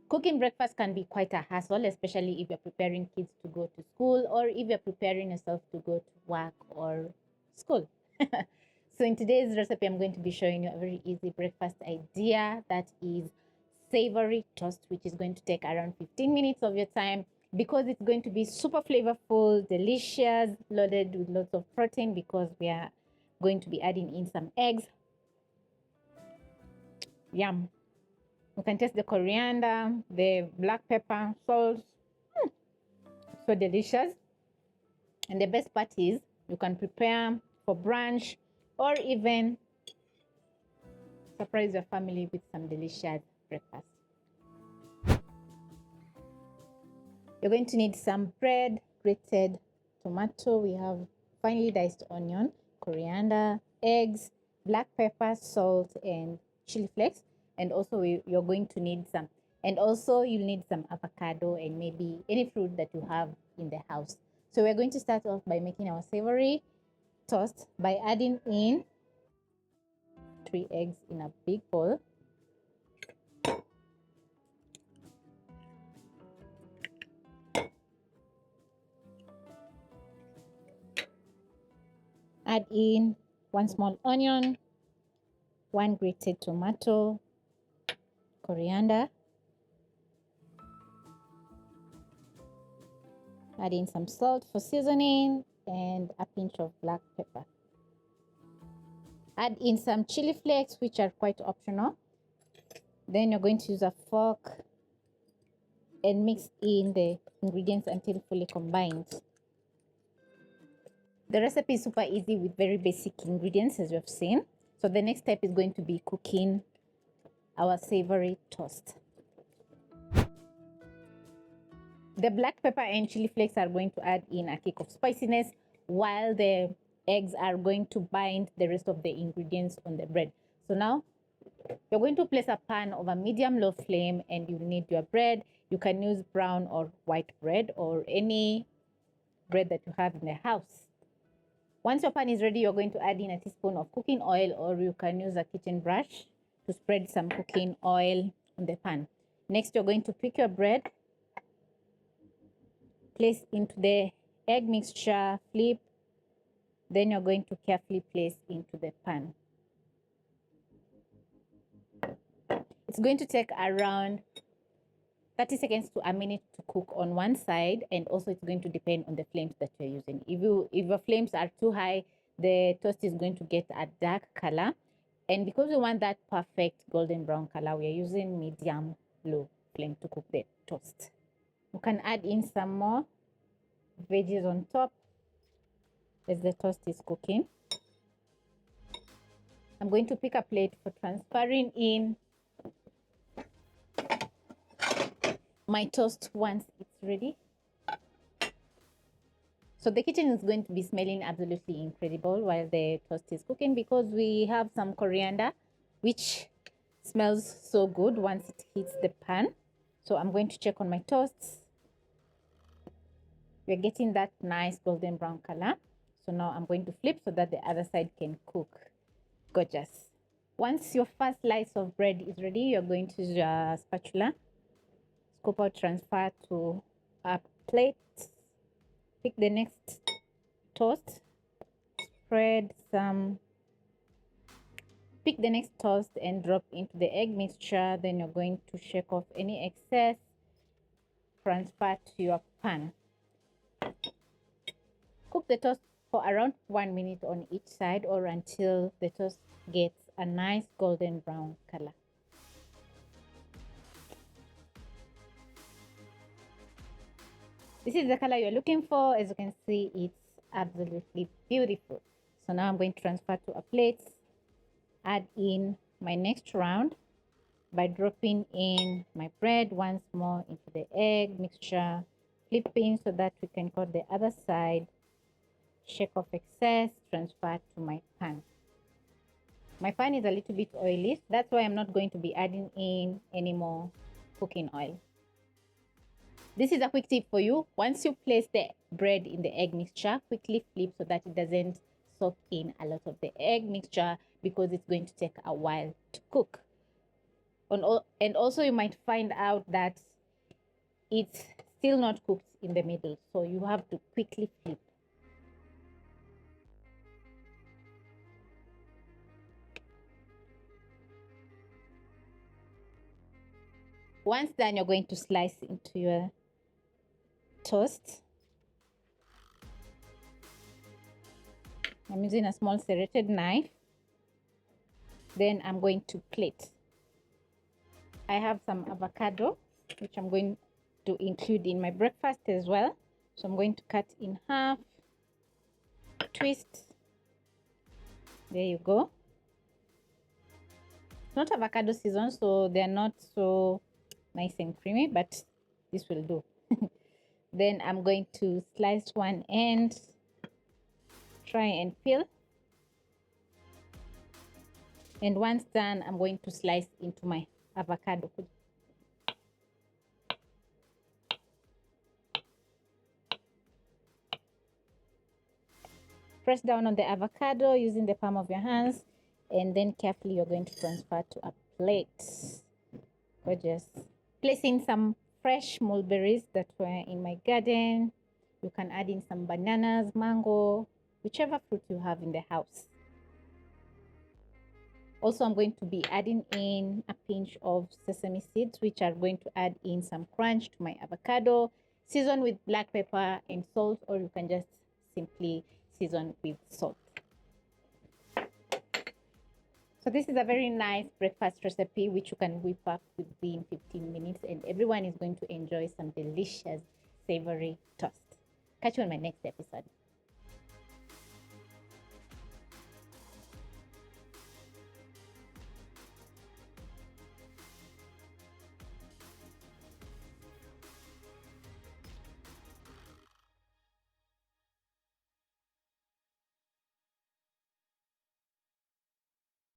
Cooking breakfast can be quite a hassle, especially if you're preparing kids to go to school or if you're preparing yourself to go to work or school. So in today's recipe, I'm going to be showing you a very easy breakfast idea that is savory toast, which is going to take around 15 minutes of your time because it's going to be super flavorful, delicious, loaded with lots of protein because we are going to be adding in some eggs. Yum. You can taste the coriander, the black pepper, salt. So delicious. And the best part is you can prepare for brunch or even surprise your family with some delicious breakfast. You're going to need some bread, grated tomato. We have finely diced onion, coriander, eggs, black pepper, salt, and chili flakes. And also you're going to need some, and also you'll need some avocado and maybe any fruit that you have in the house. So we're going to start off by making our savory toast by adding in 3 eggs in a big bowl. Add in 1 small onion, 1 grated tomato, coriander, add in some salt for seasoning and a pinch of black pepper. Add in some chili flakes, which are quite optional. Then you're going to use a fork and mix in the ingredients until fully combined. The recipe is super easy with very basic ingredients, as you've seen. So the next step is going to be cooking our savory toast. The black pepper and chili flakes are going to add in a kick of spiciness, while the eggs are going to bind the rest of the ingredients on the bread. So now you're going to place a pan over medium-low flame and you need your bread. You can use brown or white bread or any bread that you have in the house. Once your pan is ready, you're going to add in a teaspoon of cooking oil, or you can use a kitchen brush to spread some cooking oil on the pan. Next, you're going to pick your bread, place into the egg mixture, flip, then you're going to carefully place into the pan. It's going to take around 30 seconds to a minute to cook on one side, and also it's going to depend on the flames that you're using. If your flames are too high, the toast is going to get a dark color, and because we want that perfect golden brown color, we are using medium low flame to cook the toast. You can add in some more veggies on top as the toast is cooking. I'm going to pick a plate for transferring in my toast once it's ready. So the kitchen is going to be smelling absolutely incredible while the toast is cooking because we have some coriander which smells so good once it hits the pan. So I'm going to check on my toasts. We're getting that nice golden brown color. So now I'm going to flip so that the other side can cook. Gorgeous. Once your first slice of bread is ready, you're going to use your spatula. Scoop out, transfer to a plate. Pick the next toast. Pick the next toast and drop into the egg mixture. Then you're going to shake off any excess. Transfer to your pan. Cook the toast for around 1 minute on each side or until the toast gets a nice golden brown color. This is the color you're looking for. As you can see, it's absolutely beautiful. So now I'm going to transfer to a plate. Add in my next round by dropping in my bread once more into the egg mixture, flipping so that we can cut the other side, shake off excess, transfer to my pan. My pan is a little bit oily, that's why I'm not going to be adding in any more cooking oil. This is a quick tip for you. Once you place the bread in the egg mixture, quickly flip so that it doesn't soak in a lot of the egg mixture because it's going to take a while to cook. And also you might find out that it's still not cooked in the middle, so you have to quickly flip. Once done, you're going to slice into your toast. I'm using a small serrated knife. Then I'm going to plate. I have some avocado, which I'm going to include in my breakfast as well. So I'm going to cut in half, twist. There you go. It's not avocado season, so they're not so nice and creamy, but this will do. Then I'm going to slice one end, try and peel. And once done, I'm going to slice into my avocado. Press down on the avocado using the palm of your hands, and then carefully you're going to transfer to a plate. Gorgeous. Placing some fresh mulberries that were in my garden. You can add in some bananas, mango, whichever fruit you have in the house. Also, I'm going to be adding in a pinch of sesame seeds, which are going to add in some crunch to my avocado. Season with black pepper and salt, or you can just simply season with salt. So this is a very nice breakfast recipe which you can whip up within 15 minutes, and everyone is going to enjoy some delicious savory toast. Catch you on my next episode.